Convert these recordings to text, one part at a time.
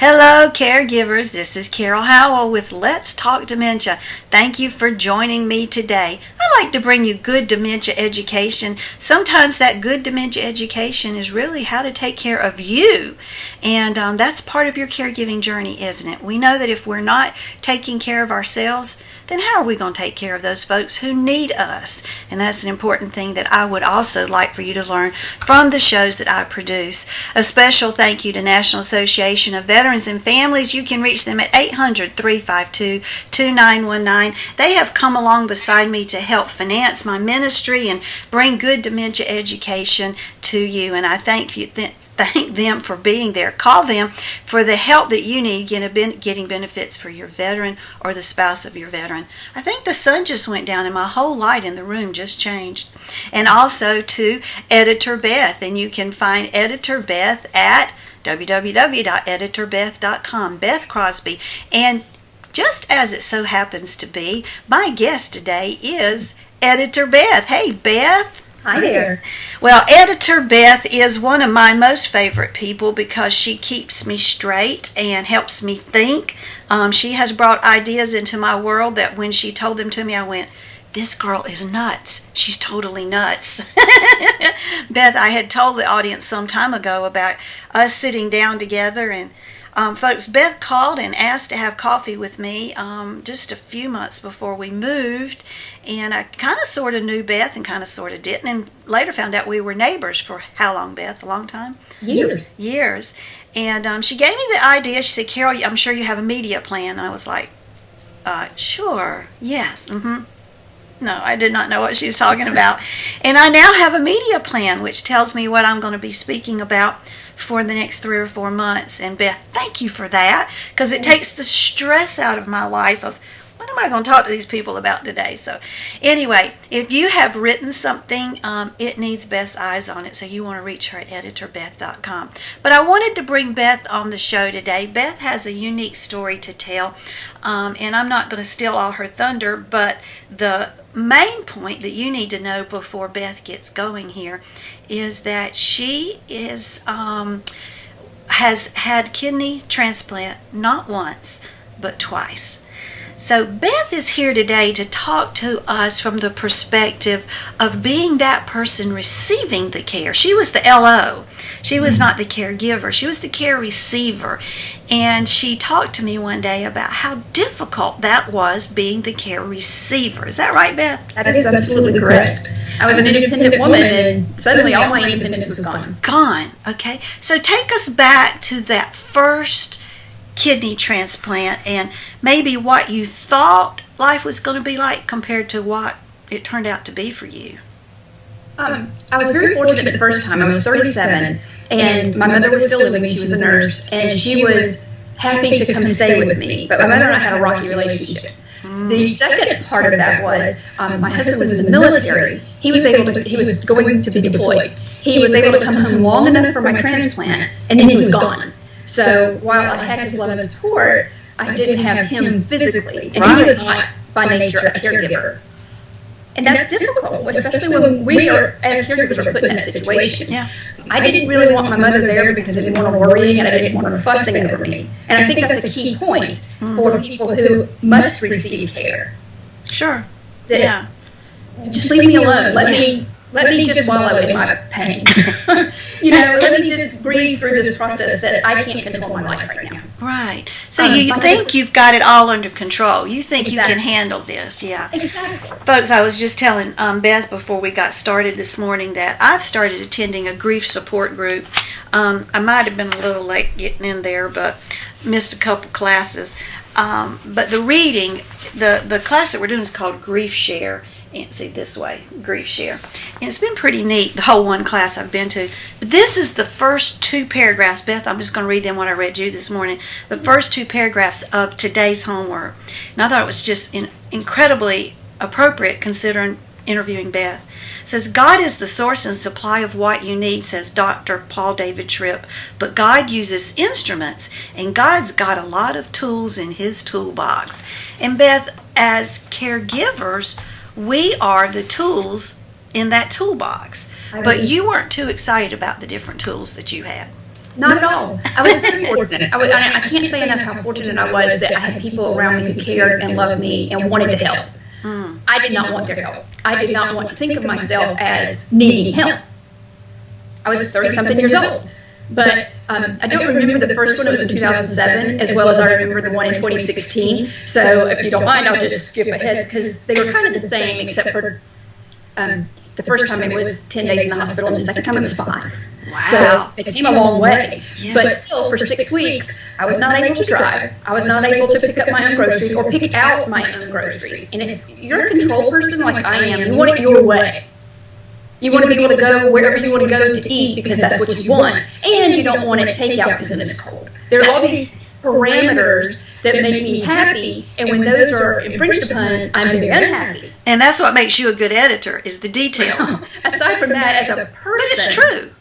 Hello, caregivers. This is Carol Howell with Let's Talk Dementia. Thank you for joining me today. I like to bring you good dementia education. Sometimes that good dementia education is really how to take care of you. And that's part of your caregiving journey, isn't it? We know that if we're not taking care of ourselves, then how are we going to take care of those folks who need us? And that's an important thing that I would also like for you to learn from the shows that I produce. A special thank you to National Association of Veterans and Families. You can reach them at 800-352-2919. They have come along beside me to help finance my ministry and bring good dementia education to you. And I thank them for being there. Call them for the help that you need getting benefits for your veteran or the spouse of your veteran. I think the sun just went down and my whole light in the room just changed. And also to Editor Beth, and you can find Editor Beth at www.editorbeth.com. Beth Crosby. And just as it so happens to be, my guest today is Editor Beth. Hey, Beth. Hi there. Well, Editor Beth is one of my most favorite people because she keeps me straight and helps me think. She has brought ideas into my world that when she told them to me, I went, this girl is nuts. She's totally nuts. Beth, I had told the audience some time ago about us sitting down together and folks, Beth called and asked to have coffee with me just a few months before we moved, and I kind of sort of knew Beth and kind of sort of didn't, and later found out we were neighbors for how long, Beth? A long time? Years. And she gave me the idea. She said, Carol, I'm sure you have a media plan. And I was like, sure, yes, No, I did not know what she was talking about. And I now have a media plan, which tells me what I'm going to be speaking about for the next 3 or 4 months. And Beth, thank you for that, because it takes the stress out of my life of what am I going to talk to these people about today. So anyway, if you have written something, it needs Beth's eyes on it, so you want to reach her at editorbeth.com. But I wanted to bring Beth on the show today. Beth has a unique story to tell, and I'm not going to steal all her thunder, but the main point that you need to know before Beth gets going here is that she has had kidney transplant not once but twice. So Beth is here today to talk to us from the perspective of being that person receiving the care. She was the LO. She was not the caregiver. She was the care receiver. And she talked to me one day about how difficult that was being the care receiver. Is that right, Beth? That is absolutely correct. I was an independent woman and suddenly all my independence was gone. Gone. Okay. So take us back to that first kidney transplant and maybe what you thought life was going to be like compared to what it turned out to be for you. I was very fortunate the first time. I was 37 and my mother was still living. She was a nurse and she was happy to come stay with me, but my mother and I had a rocky relationship. The second part of that was my husband was in the military. He was going to be deployed. He was able to come home long enough for my transplant and then he was gone. So while I had his love and support, I didn't have him physically, and he was not by nature a caregiver. And that's difficult, especially when we are, as caregivers, are put in that situation. Yeah. I didn't really want my mother there because I didn't want her worrying and I didn't want her fussing over me. And I think that's a key point for people who must receive care. Sure. Yeah. Just leave me alone. Let me just wallow in my pain. Let me just breathe through this process that I can't control my life right now. Right. So you think you've got it all under control. You think Exactly. you can handle this. Yeah. Exactly. Folks, I was just telling Beth before we got started this morning that I've started attending a grief support group. I might have been a little late getting in there, but missed a couple classes. But the reading, the class that we're doing is called Grief Share. And see this way, Grief Share. And it's been pretty neat, the whole one class I've been to. But this is the first 2 paragraphs. Beth, I'm just going to read them what I read you this morning. The first 2 paragraphs of today's homework. And I thought it was just incredibly appropriate considering interviewing Beth. It says, God is the source and supply of what you need, says Dr. Paul David Tripp. But God uses instruments, and God's got a lot of tools in his toolbox. And Beth, as caregivers, we are the tools in that toolbox. But you weren't too excited about the different tools that you had. Not at all. I was very fortunate. I can't say enough how fortunate I was that I had people around me who cared and loved me and wanted to help. I did not want their help. I did not want to think of myself as needing help. I was 30-something years old. But I don't remember the first one. It was in 2007, as well as I remember the one in 2016. So if you don't mind, I'll just skip ahead because they were kind of the same, except for the first time it was 10 days in the hospital, and the second time it was 5. Wow. So it came a long way. Yeah. But still, for 6 weeks, I was not able to drive. I was not able to pick up my own groceries or pick out my own groceries. And if you're a control person like I am, you want it your way. You want to be able to go wherever you want to go to eat because that's what you want. And you don't want it takeout because then it's cold. There are all these parameters that make me happy, and when those are infringed upon, I'm very unhappy. And that's what makes you a good editor, is the details. Aside from that, as a person... But it's true.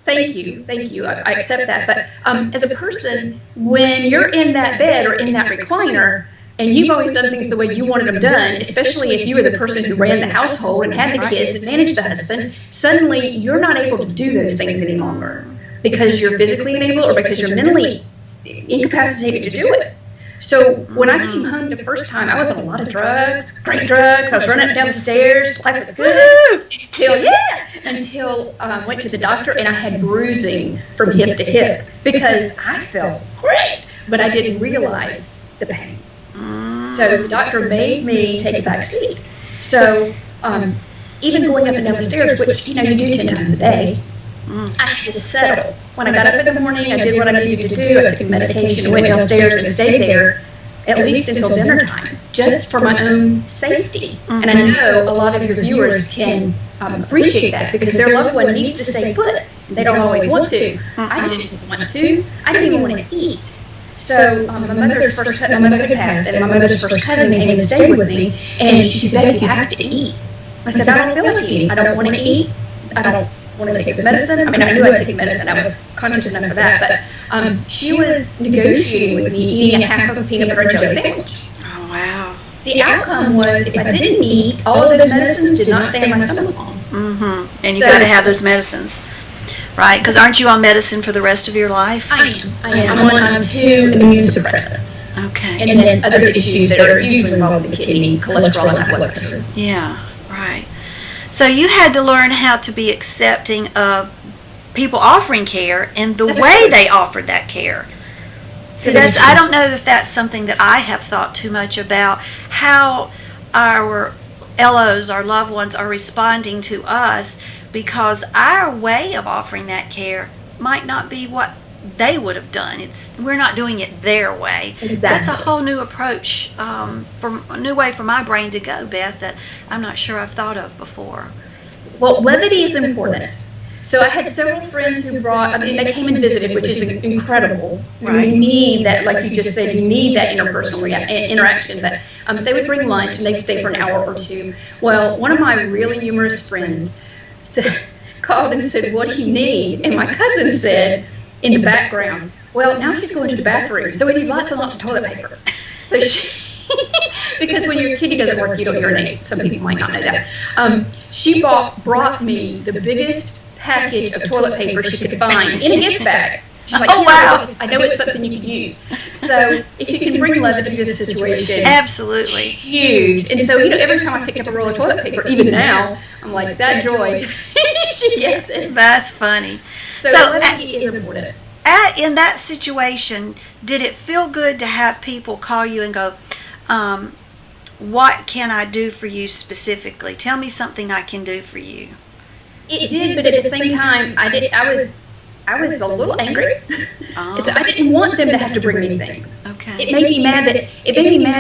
Thank you. I accept that. But as a person, when you're in that bed or in that recliner, and you've always done things the way you wanted them done, especially if you were the person who ran the household and had the kids and managed the husband, suddenly you're not able to do those things any longer because you're physically unable or because you're mentally incapacitated to do it. So when I came home the first time, I was on a lot of drugs, great drugs. I was running up and down the stairs, life was good, until I went to the doctor and I had bruising from hip to hip because I felt great, but I didn't realize the pain. So the doctor made me take a back seat. So even going up and down the stairs, which you do 10 times a day, I had to settle. When I got up in the morning, I did what I needed to do. I took medication, went downstairs, and stayed there at least until dinner time, just for my own safety. And I know a lot of your viewers can appreciate that because their loved one needs to stay put. They don't always want to. I didn't want to. I didn't even want to eat. So my mother had passed, and my mother's first cousin came and stayed with me, and she said, "Becky, you have to eat." I said, "I don't feel like eating. I don't want to eat. I don't want to take this medicine." I mean, I knew I had to take medicine. I was conscious enough of that. But she was negotiating with me eating a half of a peanut butter and jelly sandwich. Oh, wow. The outcome was if I didn't eat, all of those medicines did not stay in my stomach long. And you got to have those medicines. Right, because aren't you on medicine for the rest of your life? I am. I'm on 2 immune suppressants. Okay. And then other issues that are usually involved with the kidney, cholesterol, and high blood pressure. Yeah, right. So you had to learn how to be accepting of people offering care and the way they offered that care. See, I don't know if that's something that I have thought too much about, how our LOs, our loved ones, are responding to us, because our way of offering that care might not be what they would have done. We're not doing it their way. Exactly. That's a whole new approach, a new way for my brain to go, Beth, that I'm not sure I've thought of before. Well, levity is important. So I had several friends who they came and visited, which is incredible. Right. You need that, like you just said, you need that interpersonal interaction. But they would bring lunch and they'd stay for an hour or 2. Well, one of my really humorous friends called and said, "What do you need?" And my cousin said in the background, "Well, now she's going to the bathroom, so we need lots and lots of toilet paper." So because when your kidney doesn't work, you don't urinate. Some people might not know that. She brought me the biggest package of toilet paper she could find in a gift bag. She's like, "Oh, wow. I know it's something you could use." So if you can bring levity to the situation, absolutely huge. And so every time I pick up a roll of toilet paper, even now, I'm like, that joy. She gets it. That's funny. So levity is important. In that situation, did it feel good to have people call you and go, "What can I do for you specifically? Tell me something I can do for you"? It did, but at the same time, I was a little angry. So I didn't want them to have to bring me things. Okay. It made me mad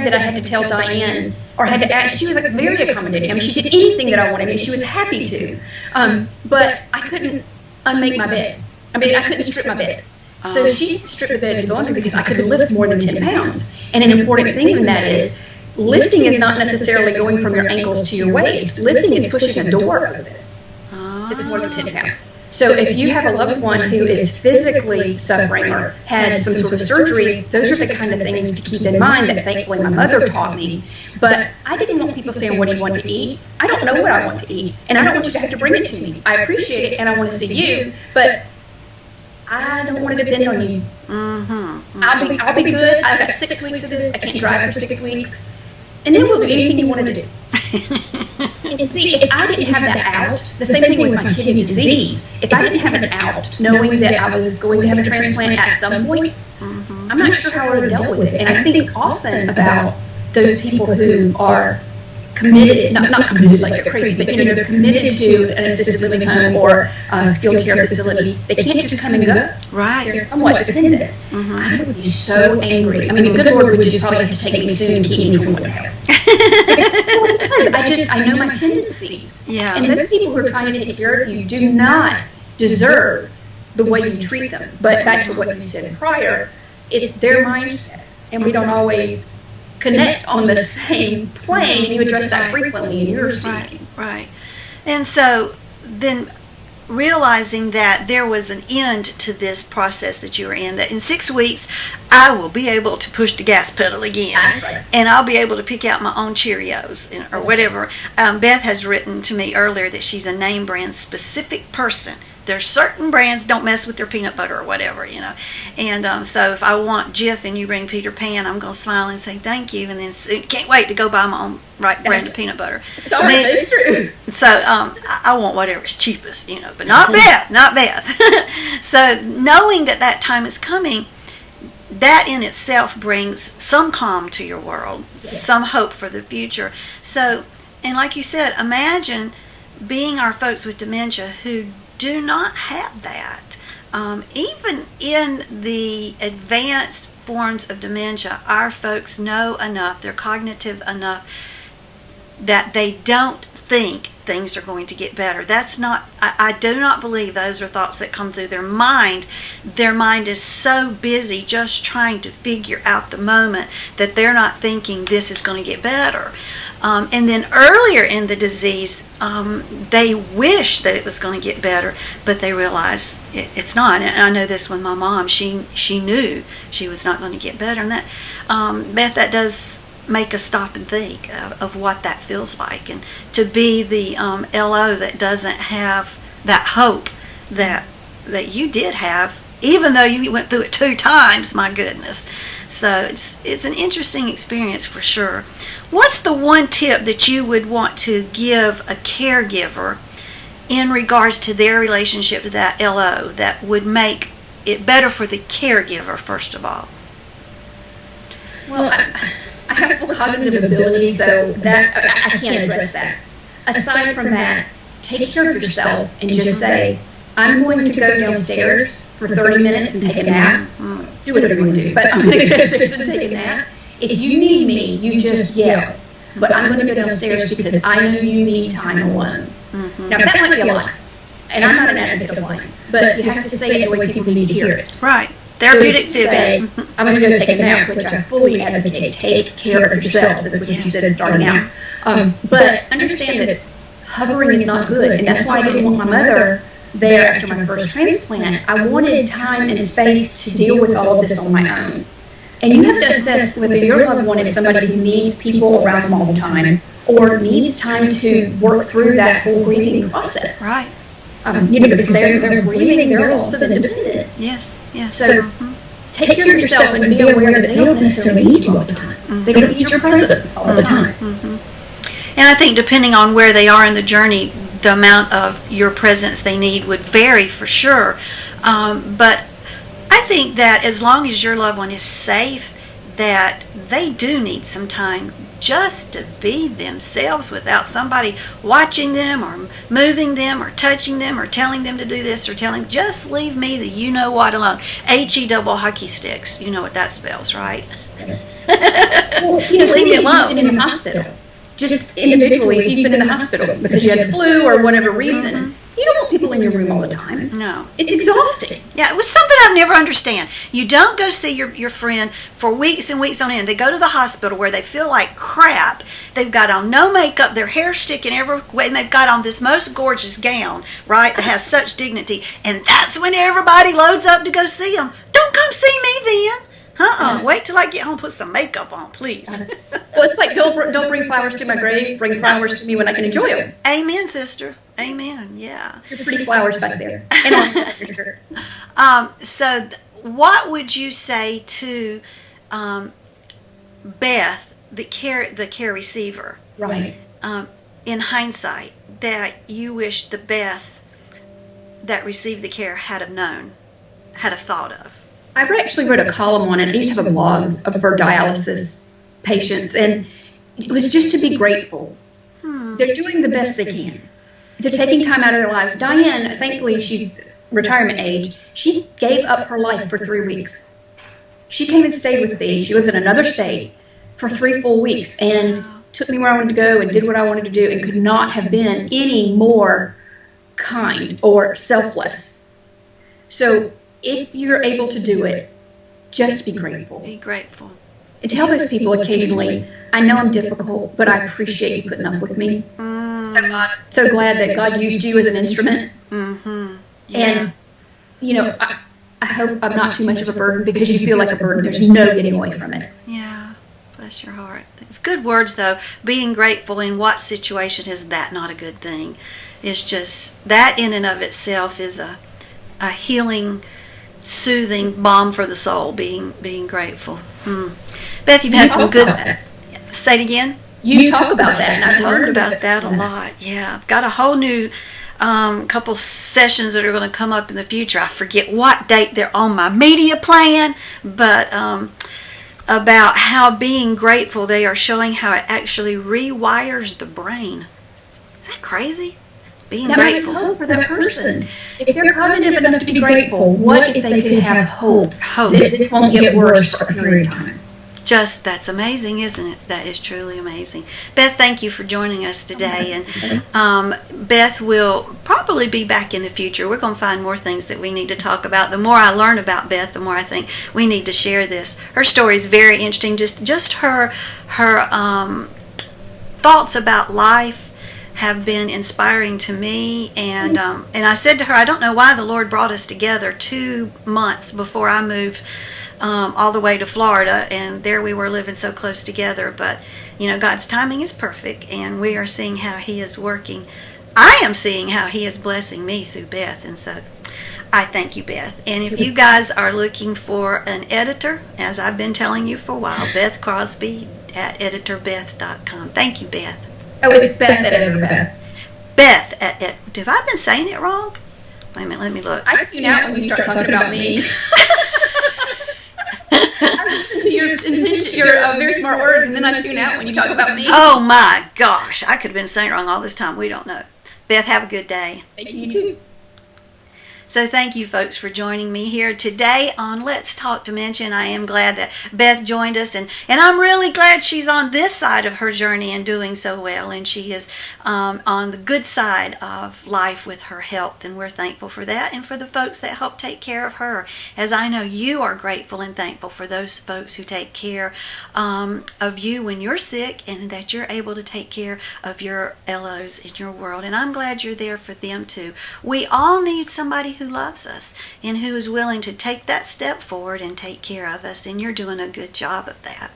that I had to tell Diane or had to ask. She was like very accommodating. I mean, she did anything that I wanted, and she was happy to. But I couldn't unmake my bed. I mean, I couldn't strip my bed. So she stripped the bed and go under because I couldn't lift more than 10 pounds. And an important thing in that is lifting is not necessarily going from your ankles to your waist. Lifting is pushing a door open. It's more than 10 pounds. So if you have a loved one who is physically suffering or had some sort of surgery, those are the kind of things to keep in mind that thankfully my mother taught me. But I didn't want people saying, "What do you want to eat?" I don't know what I want to eat, and I don't want you to have to bring it to me. I appreciate it, and I want to see you, but I don't want to depend on you. Mm-hmm. I'll be good. I've got 6 weeks of this. I can't drive for 6 weeks. And then we'll do anything you wanted to do. And see, if I didn't have that out, the same thing with my kidney disease, if I didn't have it out, knowing that I was going to have a transplant at some point, I'm not sure how I would have dealt with it. And I think often about those people who are committed, not committed like they're crazy, but they're committed to an assisted living home or a skilled care facility. They can't just come and go. Right. They're somewhat dependent. I would be so angry. I mean, the good Lord would just probably have to take me soon to keep me from going to hell. I know my tendencies. Yeah. And those people who are trying to take care of you do not deserve the way you treat them. But back to what you said prior, it's their mindset, and we don't always connect on the same plane. You address that frequently in your speaking. Right. And so then realizing that there was an end to this process that you were in, that in 6 weeks I will be able to push the gas pedal again, and I'll be able to pick out my own Cheerios or whatever. Beth has written to me earlier that she's a name brand specific person. There's certain brands, don't mess with their peanut butter or whatever, And so if I want Jif and you bring Peter Pan, I'm going to smile and say thank you, and then can't wait to go buy my own brand of peanut butter. Sorry, that's true. So I want whatever's cheapest, but not Beth, not Beth. So knowing that time is coming, that in itself brings some calm to your world, some hope for the future. So, and like you said, imagine being our folks with dementia who do not have that. Even in the advanced forms of dementia, our folks know enough, they're cognitive enough that they don't think things are going to get better. That's not, I do not believe those are thoughts that come through their mind. Their mind is so busy just trying to figure out the moment that they're not thinking this is going to get better. And then earlier in the disease, they wish that it was going to get better, but they realize it's not. And I know this with my mom. She knew she was not going to get better. And that, Beth, that does make us stop and think of what that feels like. And to be the LO that doesn't have that hope that you did have, even though you went through it 2 times, my goodness. So it's an interesting experience for sure. What's the one tip that you would want to give a caregiver in regards to their relationship to that LO that would make it better for the caregiver, first of all? Well, I have full cognitive ability, so that I can't address that. Aside from that, take care of yourself and just say, I'm going to go downstairs for 30 minutes and take a nap. Do whatever you want to do, but I'm going to go downstairs and take a nap. If you need me, you just yell. But I'm going to go downstairs because I know you need time alone. Now, that might be a lie, and I'm not an advocate of lying, but you have to say it the way people need to hear it. Right. Therapeutic say, I'm going to go take a nap, which I fully advocate. Take care of yourself. That's what you said starting out. But understand that hovering is not good, and that's why I didn't want my mother there after my first transplant. I wanted time and space to deal with all of this on my own. And you have to assess whether your loved one is somebody who needs people around them all the time or needs time to work through that whole grieving process. Right. Because they're grieving, they're also independent. Yes. So take care of yourself and be aware that they don't necessarily need you all the time. They don't need your presence all the time. And I think depending on where they are in the journey, the amount of your presence they need would vary for sure. But I think that as long as your loved one is safe, that they do need some time just to be themselves without somebody watching them or moving them or touching them or telling them to do this or telling, just leave me the you-know-what alone. HE double hockey sticks. You know what that spells, right? Well, leave me alone. In the hospital. Just individually, if you've been in the hospital because you had the flu or whatever reason, you don't want people in your room all the time. No. It's exhausting. Yeah, it was something I've never understand. You don't go see your friend for weeks and weeks on end. They go to the hospital where they feel like crap. They've got on no makeup, their hair sticking everywhere, and they've got on this most gorgeous gown, right, that has such dignity. And that's when everybody loads up to go see them. Don't come see me then. Wait till I get home, put some makeup on, please. Well, it's like don't bring flowers to my grave. Bring flowers to me when I can enjoy them. Amen, sister. Amen. Yeah. There's pretty flowers back there. And So, what would you say to Beth, the care receiver, right. In hindsight, that you wish the Beth that received the care had have known, had have thought of? I actually wrote a column on it. I used to have a blog for dialysis patients, and it was just to be grateful. They're doing the best they can. They're taking time out of their lives. Diane, thankfully, she's retirement age. She gave up her life for 3 weeks. She came and stayed with me. She lives in another state for 3 full weeks and took me where I wanted to go and did what I wanted to do and could not have been any more kind or selfless. So if you're able to do it, just be grateful. Be grateful. And tell those people occasionally, I know I'm difficult, but I appreciate you putting up with me. So glad that God used you as an instrument. Mm-hmm. Yeah. And, I hope I'm not too much of a burden because you feel like a burden. There's no getting away from it. Yeah. Bless your heart. It's good words, though. Being grateful in what situation is that not a good thing? It's just that in and of itself is a healing, soothing balm for the soul. Being grateful. Beth, you've had some good. Say it again. You talk about that, and I talk about that a lot. Yeah, I've got a whole new couple sessions that are going to come up in the future. I forget what date they're on my media plan, but about how being grateful, they are showing how it actually rewires the brain. Is that crazy? Being grateful. Hope for that person. If they're cognitive enough to be grateful, what if they could have hope that this won't get worse for a period of time? That's amazing, isn't it? That is truly amazing. Beth, thank you for joining us today. And Beth will probably be back in the future. We're going to find more things that we need to talk about. The more I learn about Beth, the more I think we need to share this. Her story is very interesting. Just her thoughts about life have been inspiring to me. And I said to her, I don't know why the Lord brought us together 2 months before I moved all the way to Florida, and there we were living so close together. But God's timing is perfect, and we are seeing how He is working. I am seeing how He is blessing me through Beth, and so I thank you, Beth. And if you guys are looking for an editor, as I've been telling you for a while, Beth Crosby at editorbeth.com. Thank you, Beth. Oh, it's Beth at Editor Beth. Beth at have I been saying it wrong? Wait a minute, let me look. I tune out when you start talking about me. I listen to your very smart words, and then I tune out when you talk about me. Oh my gosh, I could have been saying it wrong all this time. We don't know. Beth, have a good day. Thank you, you too. So thank you, folks, for joining me here today on Let's Talk Dementia. I am glad that Beth joined us, and I'm really glad she's on this side of her journey and doing so well, and she is on the good side of life with her health, and we're thankful for that and for the folks that help take care of her, as I know you are grateful and thankful for those folks who take care of you when you're sick, and that you're able to take care of your LOs in your world, and I'm glad you're there for them too. We all need somebody who loves us and who is willing to take that step forward and take care of us, and you're doing a good job of that.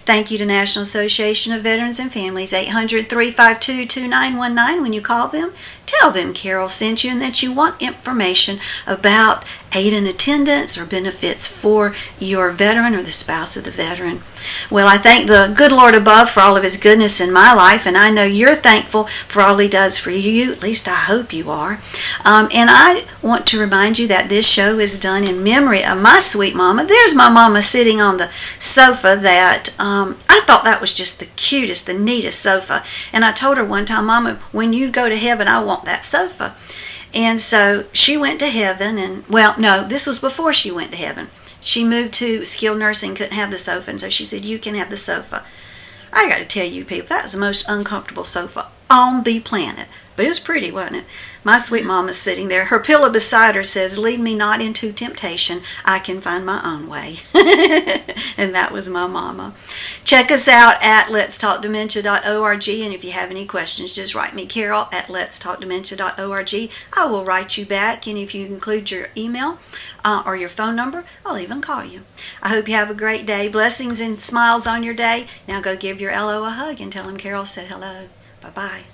Thank you to National Association of Veterans and Families, 800-352-2919. When you call them, tell them Carol sent you and that you want information about aid and attendance or benefits for your veteran or the spouse of the veteran. Well, I thank the good Lord above for all of His goodness in my life, and I know you're thankful for all He does for you. At least I hope you are. And I want to remind you that this show is done in memory of my sweet mama. There's my mama sitting on the sofa that I thought that was just the cutest, the neatest sofa. And I told her one time, Mama, when you go to heaven, I want that sofa. And so she went to heaven, and well, no, this was before she went to heaven. She moved to skilled nursing, couldn't have the sofa, and so she said, you can have the sofa. I got to tell you people, that was the most uncomfortable sofa on the planet. But it was pretty, wasn't it? My sweet mama's sitting there. Her pillow beside her says, "Lead me not into temptation. I can find my own way." And that was my mama. Check us out at letstalkdementia.org. And if you have any questions, just write me, Carol, at letstalkdementia.org. I will write you back. And if you include your email or your phone number, I'll even call you. I hope you have a great day. Blessings and smiles on your day. Now go give your LO a hug and tell him Carol said hello. Bye-bye.